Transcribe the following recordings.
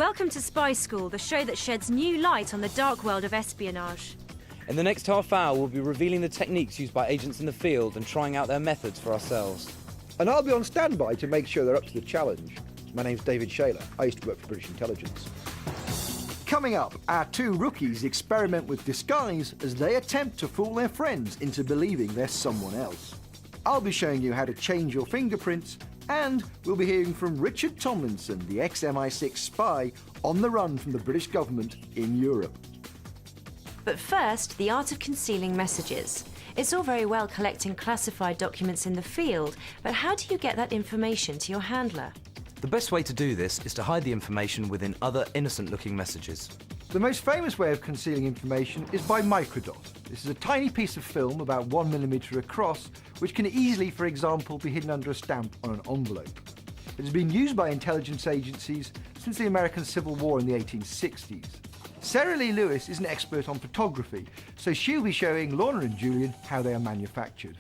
Welcome to Spy School, the show that sheds new light on the dark world of espionage. In the next half hour, we'll be revealing the techniques used by agents in the field and trying out their methods for ourselves. And I'll be on standby to make sure they're up to the challenge. My name's David Shaler. I used to work for British intelligence. Coming up, our two rookies experiment with disguise as they attempt to fool their friends into believing they're someone else. I'll be showing you how to change your fingerprints, and we'll be hearing from Richard Tomlinson, the ex-MI6 spy on the run from the British government in Europe. But first, the art of concealing messages. It's all very well collecting classified documents in the field, but how do you get that information to your handler? The best way to do this is to hide the information within other innocent-looking messages. The most famous way of concealing information is by microdot. This is a tiny piece of film about 1mm across, which can easily, for example, be hidden under a stamp on an envelope. It has been used by intelligence agencies since the American Civil War in the 1860s. Sarah Lee Lewis is an expert on photography, so she'll be showing Lorna and Julian how they are manufactured.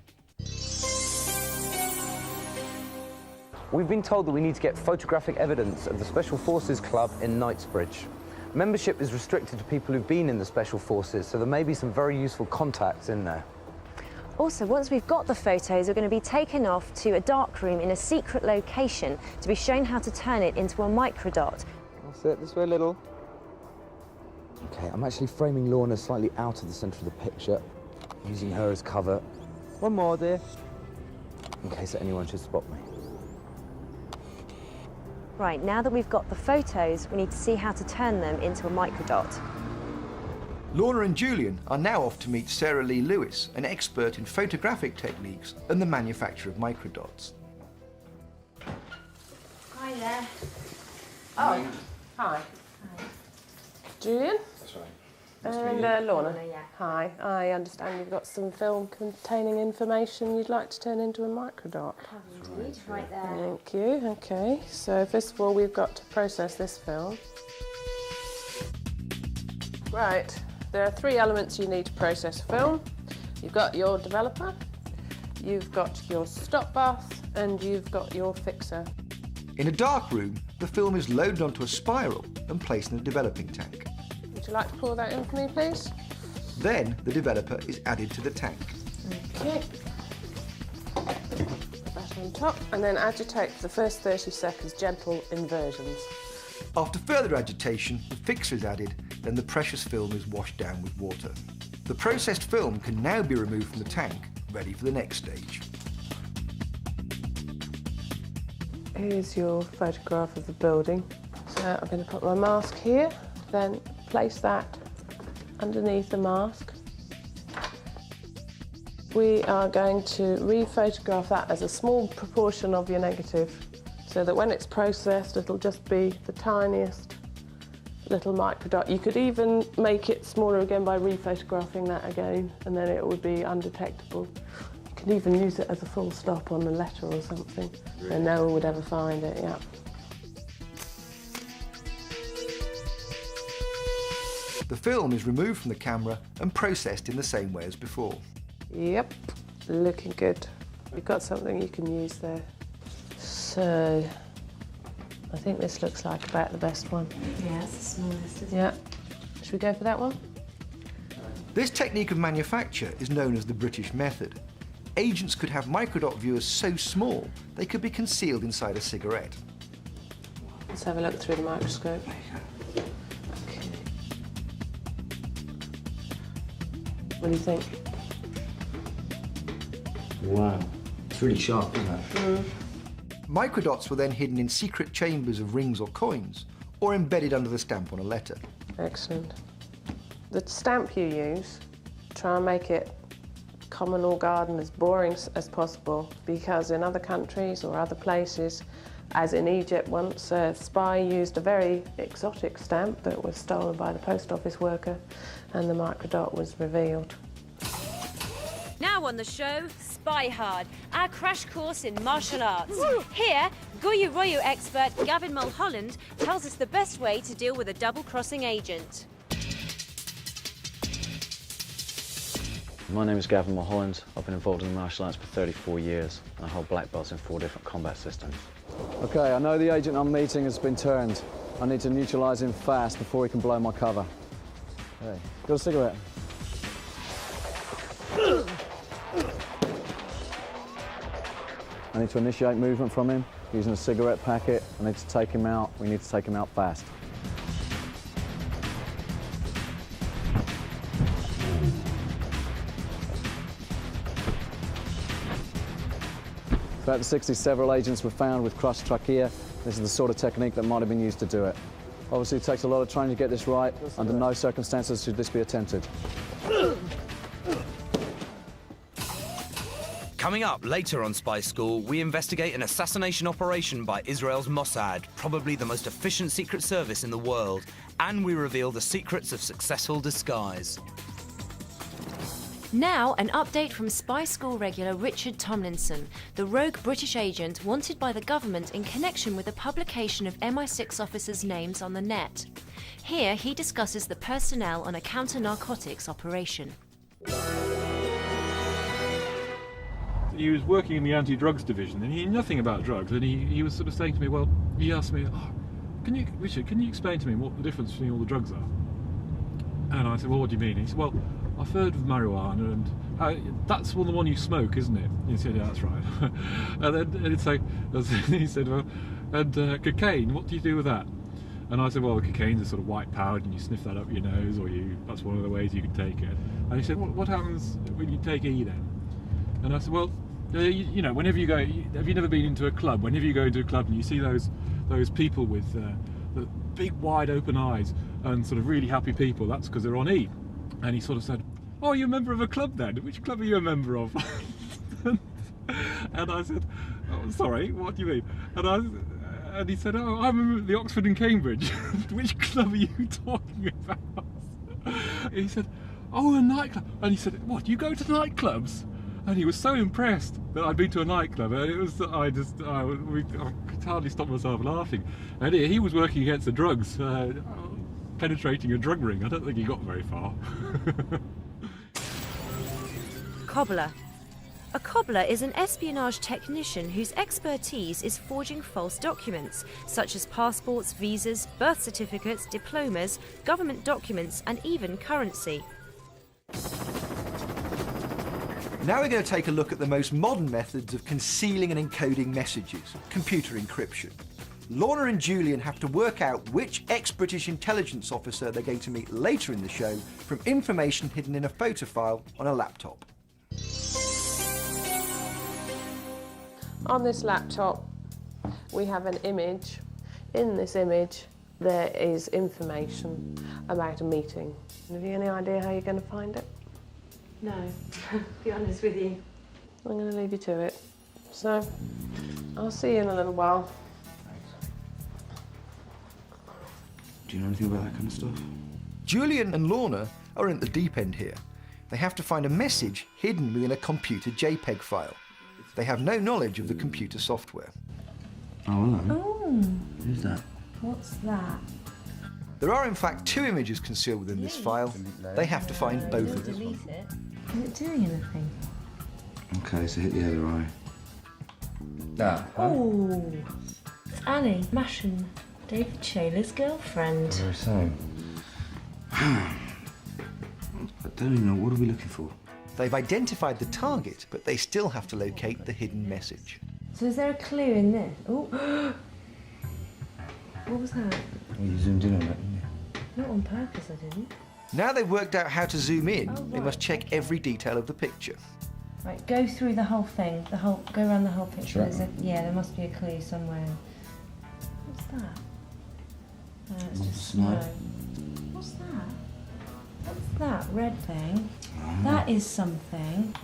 We've been told that we need to get photographic evidence of the Special Forces Club in Knightsbridge. Membership is restricted to people who've been in the Special Forces, so there may be some very useful contacts in there. Also, once we've got the photos, we're going to be taken off to a darkroom in a secret location to be shown how to turn it into a microdot. That's it, this way a little. Okay, I'm actually framing Lorna slightly out of the centre of the picture, using her as cover. One more, dear, in case anyone should spot me. Right, now that we've got the photos, we need to see how to turn them into a microdot. Lorna and Julian are now off to meet Sarah Lee Lewis, an expert in photographic techniques and the manufacture of microdots. Hi there. Oh, hi. Julian? That's right. And Lorna? Yeah. Hi. I understand you've got some film containing information you'd like to turn into a microdot. Indeed, right there. Thank you. OK. So, first of all, we've got to process this film. Right. There are three elements you need to process film. You've got your developer, you've got your stop bath, and you've got your fixer. In a dark room, the film is loaded onto a spiral and placed in a developing tank. Would you like to pour that in for me, please? Then the developer is added to the tank. OK. Put that on top, and then agitate for the first 30 seconds, gentle inversions. After further agitation, the fixer is added, then the precious film is washed down with water. The processed film can now be removed from the tank, ready for the next stage. Here's your photograph of the building. So I'm going to put my mask here, then place that underneath the mask. We are going to re-photograph that as a small proportion of your negative, so that when it's processed, it'll just be the tiniest little microdot. You could even make it smaller again by re-photographing that again, and then it would be undetectable. You can even use it as a full stop on a letter or something, really? And no one would ever find it, yeah. The film is removed from the camera and processed in the same way as before. Yep, looking good. You've got something you can use there. So, I think this looks like about the best one. Yeah, it's the smallest, isn't it? Yeah. Should we go for that one? This technique of manufacture is known as the British method. Agents could have microdot viewers so small they could be concealed inside a cigarette. Let's have a look through the microscope. Okay. What do you think? Wow, it's really sharp, isn't it? Mm. Microdots were then hidden in secret chambers of rings or coins, or embedded under the stamp on a letter. Excellent. The stamp you use, try and make it common or garden as boring as possible, because in other countries or other places, as in Egypt once, a spy used a very exotic stamp that was stolen by the post office worker, and the microdot was revealed. Now on the show, Spy Hard, our crash course in martial arts. Here, Goju Royu expert Gavin Mulholland tells us the best way to deal with a double-crossing agent. My name is Gavin Mulholland. I've been involved in the martial arts for 34 years, and I hold black belts in 4 different combat systems. OK, I know the agent I'm meeting has been turned. I need to neutralise him fast before he can blow my cover. Hey, got a cigarette? I need to initiate movement from him using a cigarette packet. I need to take him out. We need to take him out fast. Throughout the 60s, several agents were found with crushed trachea. This is the sort of technique that might have been used to do it. Obviously, it takes a lot of training to get this right. Under no circumstances should this be attempted. Coming up later on Spy School, we investigate an assassination operation by Israel's Mossad, probably the most efficient secret service in the world, and we reveal the secrets of successful disguise. Now, an update from Spy School regular Richard Tomlinson, the rogue British agent wanted by the government in connection with the publication of MI6 officers' names on the net. Here, he discusses the personnel on a counter-narcotics operation. He was working in the anti-drugs division, and he knew nothing about drugs, and he was sort of saying to me, well, he asked me, Richard, can you explain to me what the difference between all the drugs are? And I said, well, what do you mean? He said, well, I've heard of marijuana, and that's the one you smoke, isn't it? He said, yeah, that's right. And then he said, well, and cocaine, what do you do with that? And I said, well, the cocaine's a sort of white powder, and you sniff that up your nose, or that's one of the ways you can take it. And he said, well, what happens when you take E then? And I said, well, you know, whenever you go, have you never been into a club? Whenever you go into a club and you see those people with the big wide open eyes and sort of really happy people, that's because they're on E. And he sort of said, oh, you're a member of a club then? Which club are you a member of? And I said, oh, sorry, what do you mean? And he said, oh, I'm a member of the Oxford and Cambridge. Which club are you talking about? He said, oh, a nightclub. And he said, what, you go to nightclubs? And he was so impressed that I'd been to a nightclub, and it was I could hardly stop myself laughing. And he was working against the drugs, penetrating a drug ring. I don't think he got very far. Cobbler. A cobbler is an espionage technician whose expertise is forging false documents, such as passports, visas, birth certificates, diplomas, government documents, and even currency. Now we're going to take a look at the most modern methods of concealing and encoding messages, computer encryption. Lorna and Julian have to work out which ex-British intelligence officer they're going to meet later in the show from information hidden in a photo file on a laptop. On this laptop, we have an image. In this image, there is information about a meeting. Have you any idea how you're going to find it? No, to be honest with you. I'm going to leave you to it. So, I'll see you in a little while. Do you know anything about that kind of stuff? Julian and Lorna are in at the deep end here. They have to find a message hidden within a computer JPEG file. They have no knowledge of the computer software. Oh, hello. Oh. Who's that? What's that? There are in fact two images concealed within this file. They have to find both of them. Delete it. Is it doing anything? Okay, so hit the other eye. Oh, it's Annie Mashin, David Shayler's girlfriend. Very so. I don't even know, what are we looking for? They've identified the target, but they still have to locate the hidden message. So is there a clue in this? Oh, what was that? Well, you zoomed in on that, didn't you? Not on purpose, I didn't. Now they've worked out how to zoom in, Oh, they right, must check every detail of the picture. Right, go through the whole thing, go around the whole picture. Sure. There must be a clue somewhere. What's that? It's just snow. snow. What's that? What's that red thing? That is something.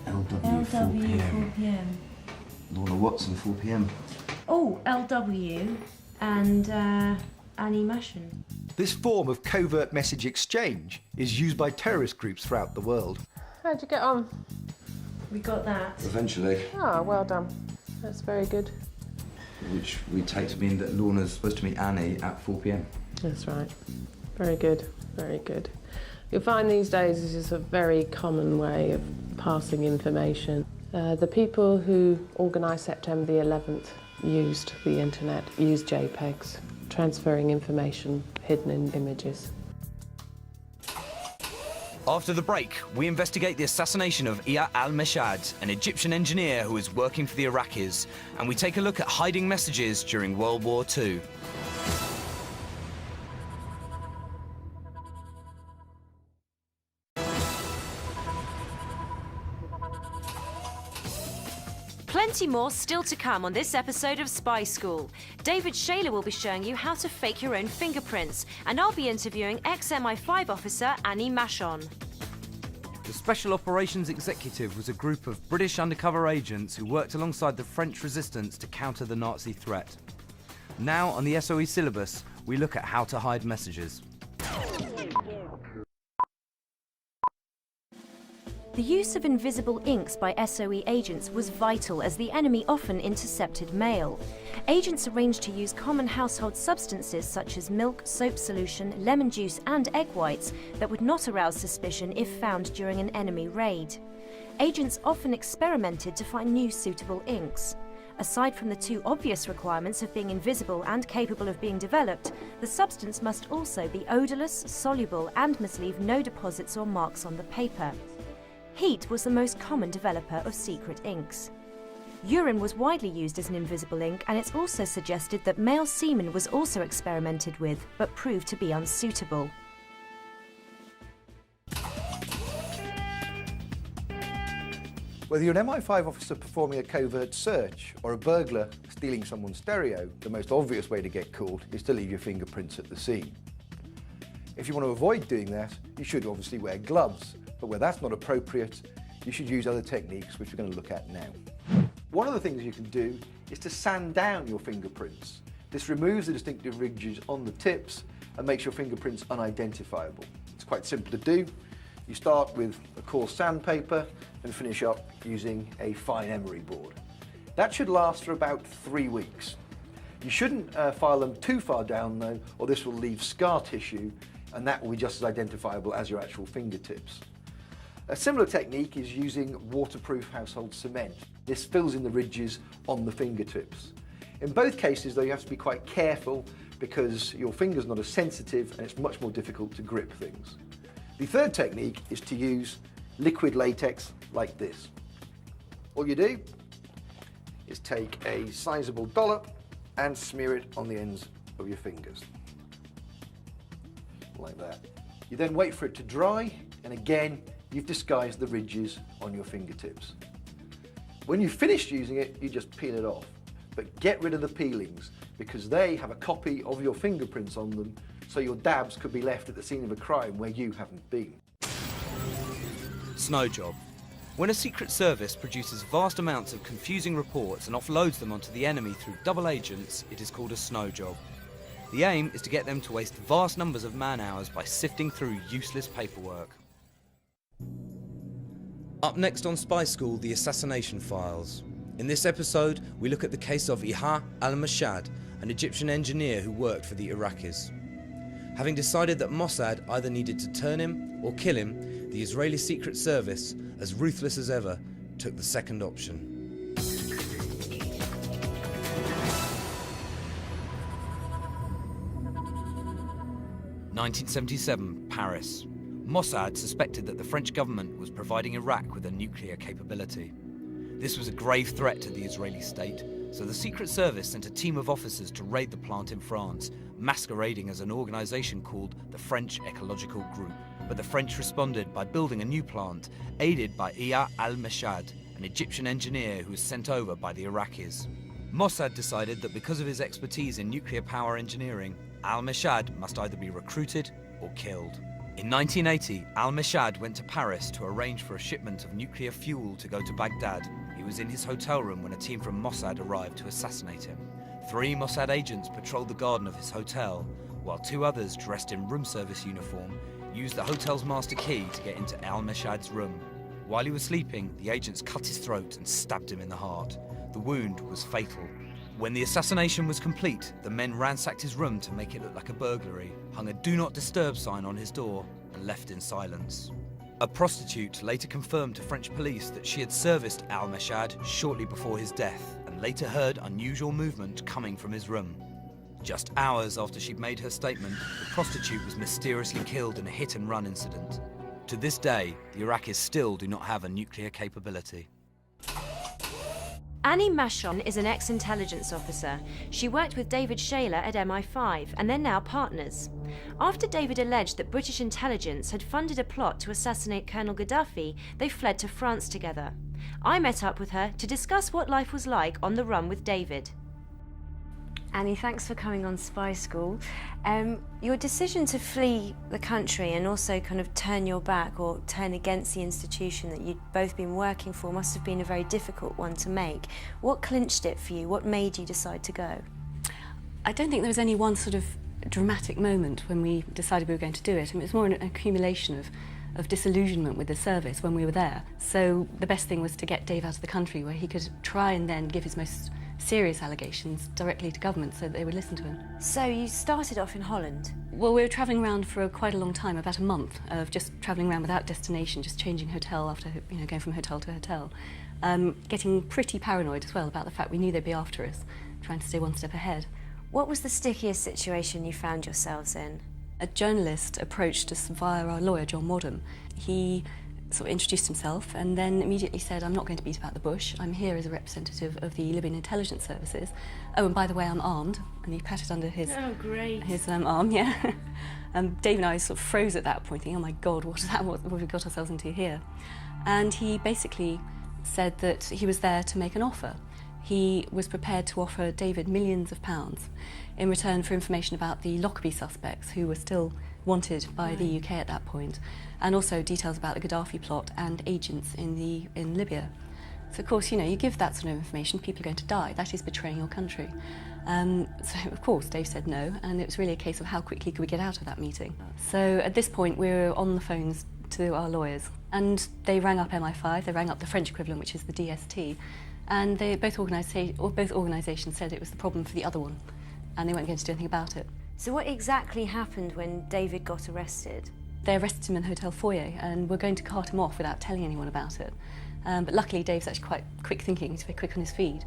LW, 4 LW p.m. 4 p.m. Lorna Watson, 4 p.m. Oh, LW and Annie Mashin. This form of covert message exchange is used by terrorist groups throughout the world. How'd you get on? We got that. Eventually. Ah, well done. That's very good. Which we take to mean that Lorna's supposed to meet Annie at 4 p.m. That's right. Very good, very good. You'll find these days this is a very common way of passing information. The people who organised September the 11th used the internet, used JPEGs, transferring information hidden in images. After the break, we investigate the assassination of Iyad al-Mashhad, an Egyptian engineer who was working for the Iraqis, and we take a look at hiding messages during World War II. Plenty more still to come on this episode of Spy School. David Shayler will be showing you how to fake your own fingerprints, and I'll be interviewing ex-MI5 officer Annie Machon. The Special Operations Executive was a group of British undercover agents who worked alongside the French resistance to counter the Nazi threat. Now on the SOE syllabus, we look at how to hide messages. The use of invisible inks by SOE agents was vital as the enemy often intercepted mail. Agents arranged to use common household substances such as milk, soap solution, lemon juice and egg whites that would not arouse suspicion if found during an enemy raid. Agents often experimented to find new suitable inks. Aside from the two obvious requirements of being invisible and capable of being developed, the substance must also be odourless, soluble and must leave no deposits or marks on the paper. Heat was the most common developer of secret inks. Urine was widely used as an invisible ink, and it's also suggested that male semen was also experimented with, but proved to be unsuitable. Whether you're an MI5 officer performing a covert search or a burglar stealing someone's stereo, the most obvious way to get caught is to leave your fingerprints at the scene. If you want to avoid doing that, you should obviously wear gloves. But where that's not appropriate, you should use other techniques, which we're going to look at now. One of the things you can do is to sand down your fingerprints. This removes the distinctive ridges on the tips and makes your fingerprints unidentifiable. It's quite simple to do. You start with a coarse sandpaper and finish up using a fine emery board. That should last for about 3 weeks. You shouldn't file them too far down though, or this will leave scar tissue, and that will be just as identifiable as your actual fingertips. A similar technique is using waterproof household cement. This fills in the ridges on the fingertips. In both cases though, you have to be quite careful because your finger's not as sensitive and it's much more difficult to grip things. The third technique is to use liquid latex like this. All you do is take a sizable dollop and smear it on the ends of your fingers. Like that. You then wait for it to dry, and again, you've disguised the ridges on your fingertips. When you've finished using it, you just peel it off. But get rid of the peelings, because they have a copy of your fingerprints on them, so your dabs could be left at the scene of a crime where you haven't been. Snow job. When a Secret Service produces vast amounts of confusing reports and offloads them onto the enemy through double agents, it is called a snow job. The aim is to get them to waste vast numbers of man-hours by sifting through useless paperwork. Up next on Spy School, the assassination files. In this episode, we look at the case of Iyad al-Mashhad, an Egyptian engineer who worked for the Iraqis. Having decided that Mossad either needed to turn him or kill him, the Israeli Secret Service, as ruthless as ever, took the second option. 1977, Paris. Mossad suspected that the French government was providing Iraq with a nuclear capability. This was a grave threat to the Israeli state, so the Secret Service sent a team of officers to raid the plant in France, masquerading as an organisation called the French Ecological Group. But the French responded by building a new plant, aided by Iyad al-Mashhad, an Egyptian engineer who was sent over by the Iraqis. Mossad decided that because of his expertise in nuclear power engineering, al-Mashhad must either be recruited or killed. In 1980, al-Mashhad went to Paris to arrange for a shipment of nuclear fuel to go to Baghdad. He was in his hotel room when a team from Mossad arrived to assassinate him. 3 Mossad agents patrolled the garden of his hotel, while 2 others dressed in room service uniform used the hotel's master key to get into al-Mashhad's room. While he was sleeping, the agents cut his throat and stabbed him in the heart. The wound was fatal. When the assassination was complete, the men ransacked his room to make it look like a burglary, hung a "Do Not Disturb" sign on his door, and left in silence. A prostitute later confirmed to French police that she had serviced al-Mashhad shortly before his death, and and later heard unusual movement coming from his room. Just hours after she'd made her statement, the prostitute was mysteriously killed in a hit-and-run incident. To this day, the Iraqis still do not have a nuclear capability. Annie Machon is an ex-intelligence officer. She worked with David Shayler at MI5, and they're now partners. After David alleged that British intelligence had funded a plot to assassinate Colonel Gaddafi, they fled to France together. I met up with her to discuss what life was like on the run with David. Annie, thanks for coming on Spy School. Your decision to flee the country and also kind of turn your back or turn against the institution that you'd both been working for must have been a very difficult one to make. What clinched it for you? What made you decide to go? I don't think there was any one sort of dramatic moment when we decided we were going to do it. I mean, it was more an accumulation of disillusionment with the service when we were there. So the best thing was to get Dave out of the country where he could try and then give his most serious allegations directly to government so that they would listen to him. So you started off in Holland? Well, we were travelling around for quite a long time, about a month of just travelling around without destination, just changing hotel after, going from hotel to hotel. Getting pretty paranoid as well about the fact we knew they'd be after us, trying to stay one step ahead. What was the stickiest situation you found yourselves in? A journalist approached us via our lawyer, John Wadham. He sort of introduced himself and then immediately said, I'm not going to beat about the bush. I'm here as a representative of the Libyan intelligence services. Oh, and by the way, I'm armed. And he patted under his, his arm, yeah. Dave and I sort of froze at that point, thinking, oh my God, what have we got ourselves into here? And he basically said that he was there to make an offer. He was prepared to offer David millions of pounds in return for information about the Lockerbie suspects who were still wanted by the UK at that point, and also details about the Gaddafi plot and agents in Libya. So of course, you give that sort of information, people are going to die. That is betraying your country. So of course, Dave said no, and it was really a case of how quickly could we get out of that meeting. So at this point, we were on the phones to our lawyers, and they rang up MI5, they rang up the French equivalent, which is the DST, and both organisations said it was the problem for the other one, and they weren't going to do anything about it. So what exactly happened when David got arrested? They arrested him in the hotel foyer and were going to cart him off without telling anyone about it. But luckily, Dave's actually quite quick thinking, he's very quick on his feet.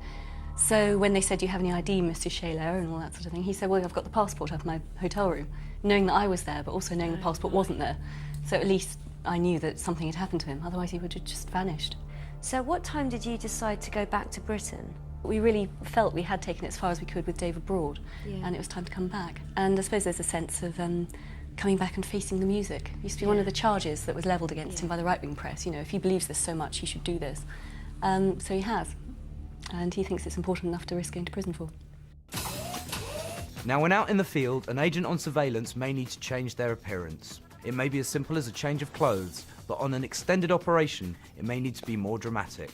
So when they said, do you have any ID, Mr. Shayler, and all that sort of thing, he said, well, I've got the passport out of my hotel room, knowing that I was there, but also knowing the passport wasn't there. So at least I knew that something had happened to him, otherwise he would have just vanished. So what time did you decide to go back to Britain? We really felt we had taken it as far as we could with Dave abroad, and it was time to come back. And I suppose there's a sense of coming back and facing the music. It used to be one of the charges that was levelled against him by the right-wing press. If he believes this so much, he should do this. So he has, and he thinks it's important enough to risk going to prison for. Now, when out in the field, an agent on surveillance may need to change their appearance. It may be as simple as a change of clothes, but on an extended operation, it may need to be more dramatic.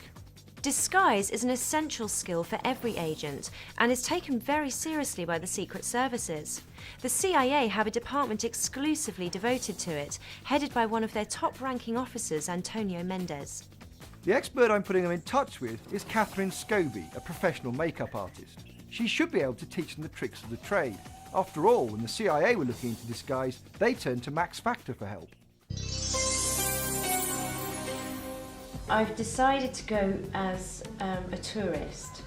Disguise is an essential skill for every agent and is taken very seriously by the Secret Services. The CIA have a department exclusively devoted to it, headed by one of their top-ranking officers, Antonio Mendez. The expert I'm putting them in touch with is Catherine Scobie, a professional makeup artist. She should be able to teach them the tricks of the trade. After all, when the CIA were looking into disguise, they turned to Max Factor for help. I've decided to go as a tourist,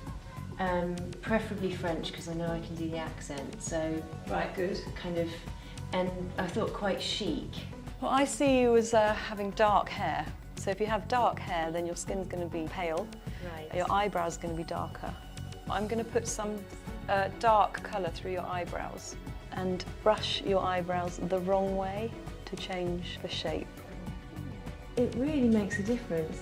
preferably French because I know I can do the accent, so... Right, good. Kind of, and I thought quite chic. Well, I see you as having dark hair. So if you have dark hair, then your skin's going to be pale. Right. Your eyebrows are going to be darker. I'm going to put some dark colour through your eyebrows and brush your eyebrows the wrong way to change the shape. It really makes a difference.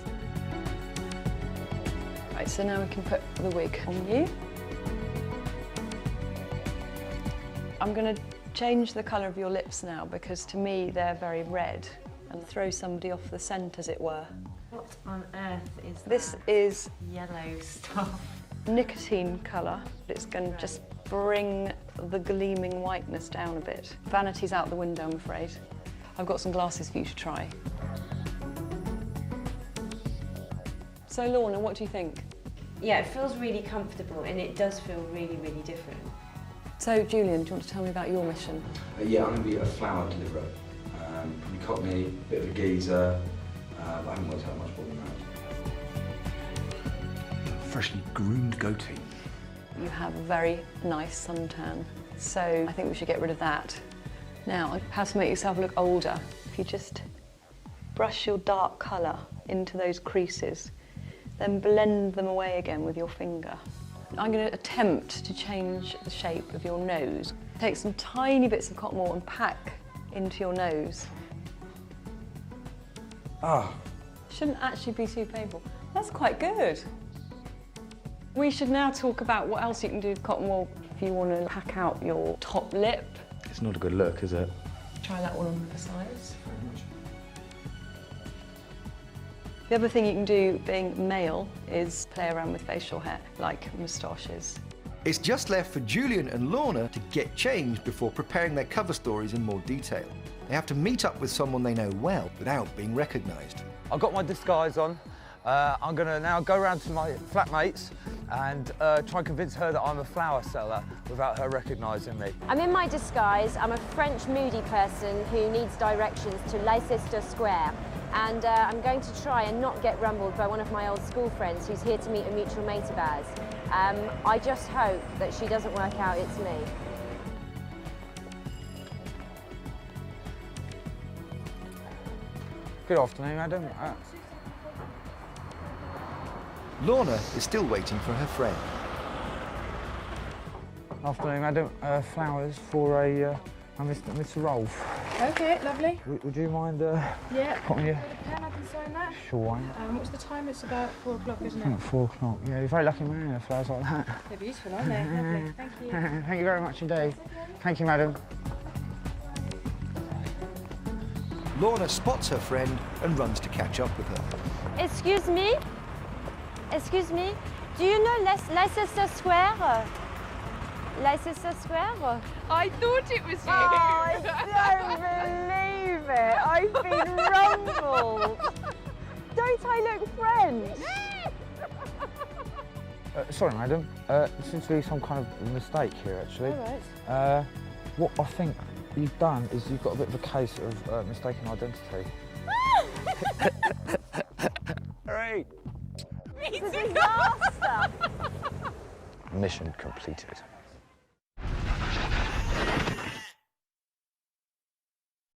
Right, so now we can put the wig on you. I'm going to change the colour of your lips now because to me they're very red and throw somebody off the scent, as it were. What on earth is This that? is Yellow stuff. Nicotine colour. It's going to just bring the gleaming whiteness down a bit. Vanity's out the window, I'm afraid. I've got some glasses for you to try. So Lorna, what do you think? Yeah, it feels really comfortable and it does feel really, really different. So Julian, do you want to tell me about your mission? Yeah, I'm going to be a flower deliverer. Probably Cockney, a bit of a geezer, but I haven't worked out much more than that. freshly groomed goatee. You have a very nice suntan, so I think we should get rid of that. Now, how to make yourself look older. If you just brush your dark colour into those creases, then blend them away again with your finger. I'm going to attempt to change the shape of your nose. Take some tiny bits of cotton wool and pack into your nose. Ah. Shouldn't actually be too painful. That's quite good. We should now talk about what else you can do with cotton wool if you want to pack out your top lip. It's not a good look, is it? Try that one on the sides. The other thing you can do, being male, is play around with facial hair, like moustaches. It's just left for Julian and Lorna to get changed before preparing their cover stories in more detail. They have to meet up with someone they know well without being recognised. I've got my disguise on. I'm going to now go around to my flatmates and try and convince her that I'm a flower seller without her recognising me. I'm in my disguise. I'm a French moody person who needs directions to Leicester Square. And I'm going to try and not get rumbled by one of my old school friends who's here to meet a mutual mate of ours. I just hope that she doesn't work out it's me. Good afternoon, madam. Lorna is still waiting for her friend. Afternoon, madam. Flowers for a Mr. Rolfe. Okay, lovely. Would you mind Yeah. popping your... Pen, I can sign that. Sure. What's the time? It's about 4 o'clock, isn't I think it? 4 o'clock. Yeah, you're a very lucky man, flowers like that. They're beautiful, aren't they? Lovely. Thank you. Thank you very much indeed. Thank you, madam. Lorna spots her friend and runs to catch up with her. Excuse me? Excuse me? Do you know Leicester Square? Leicester Square? I thought it was you. Oh, I don't believe it. I've been rumbled. Don't I look French? Sorry, madam. There seems to be some kind of mistake here, actually. All right. What I think you've done is you've got a bit of a case of mistaken identity. Hooray! It's a disaster. Mission completed.